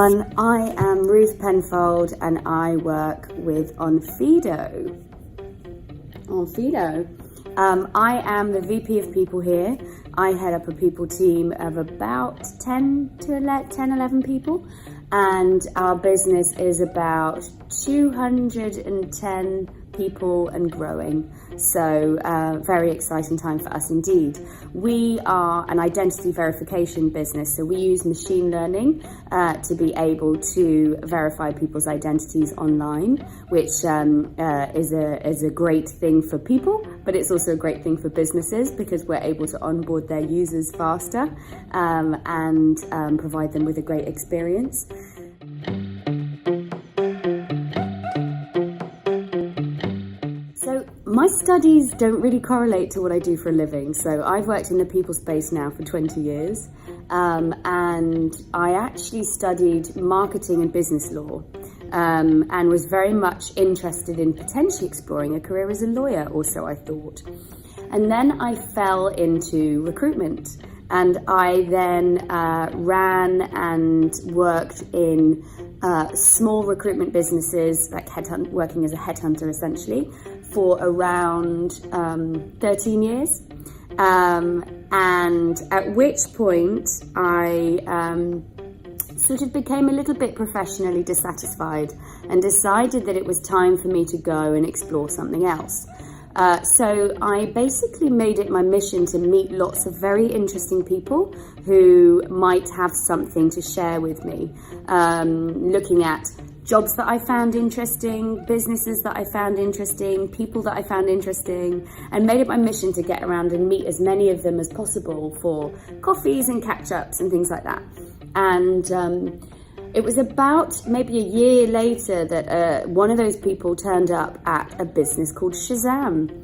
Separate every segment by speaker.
Speaker 1: everyone, I am Ruth Penfold and I work with Onfido. I am the VP of People here. I head up a people team of about 11 people, and our business is about 210 people and growing. So very exciting time for us indeed. We are an identity verification business, so we use machine learning to be able to verify people's identities online, which is a great thing for people, but it's also a great thing for businesses because we're able to onboard their users faster and provide them with a great experience. My studies don't really correlate to what I do for a living. So I've worked in the people space now for 20 years, and I actually studied marketing and business law, and was very much interested in potentially exploring a career as a lawyer, or so I thought. And then I fell into recruitment, and I then ran and worked in small recruitment businesses, like working as a headhunter essentially, for around 13 years. And at which point I sort of became a little bit professionally dissatisfied and decided that it was time for me to go and explore something else. So I basically made it my mission to meet lots of very interesting people who might have something to share with me, looking at jobs that I found interesting, businesses that I found interesting, people that I found interesting, and made it my mission to get around and meet as many of them as possible for coffees and catch-ups and things like that. And it was about maybe a year later that one of those people turned up at a business called Shazam.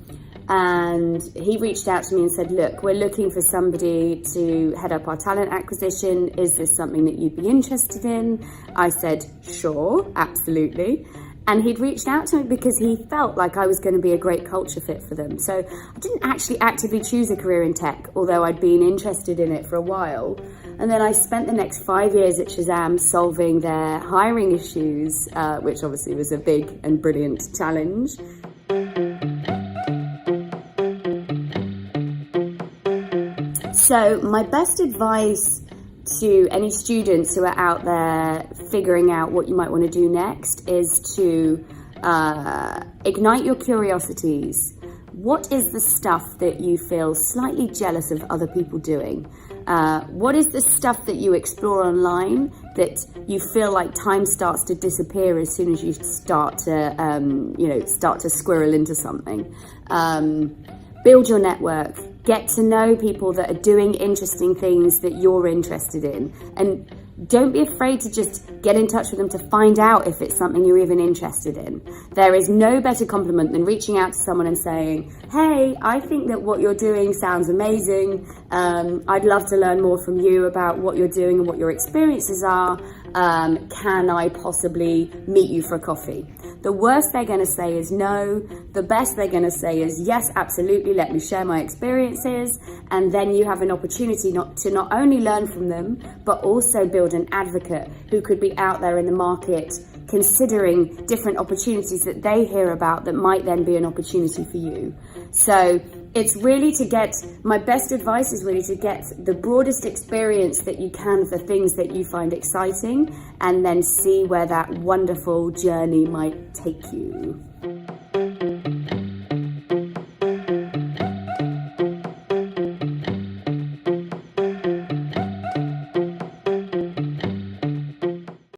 Speaker 1: And he reached out to me and said, look, we're looking for somebody to head up our talent acquisition. Is this something that you'd be interested in? I said, sure, absolutely. And he'd reached out to me because he felt like I was going to be a great culture fit for them. So I didn't actually actively choose a career in tech, although I'd been interested in it for a while. And then I spent the next 5 years at Shazam solving their hiring issues, which obviously was a big and brilliant challenge. So my best advice to any students who are out there figuring out what you might want to do next is to ignite your curiosities. What is the stuff that you feel slightly jealous of other people doing? What is the stuff that you explore online that you feel like time starts to disappear as soon as you start to squirrel into something? Build your network. Get to know people that are doing interesting things that you're interested in. And don't be afraid to just get in touch with them to find out if it's something you're even interested in. There is no better compliment than reaching out to someone and saying, hey, I think that what you're doing sounds amazing. I'd love to learn more from you about what you're doing and what your experiences are. Can I possibly meet you for a coffee? The worst they're going to say is no. The best they're going to say is yes, absolutely, let me share my experiences. And then you have an opportunity to not only learn from them, but also build an advocate who could be out there in the market considering different opportunities that they hear about that might then be an opportunity for you. So it's really my best advice is really to get the broadest experience that you can for things that you find exciting, and then see where that wonderful journey might take you.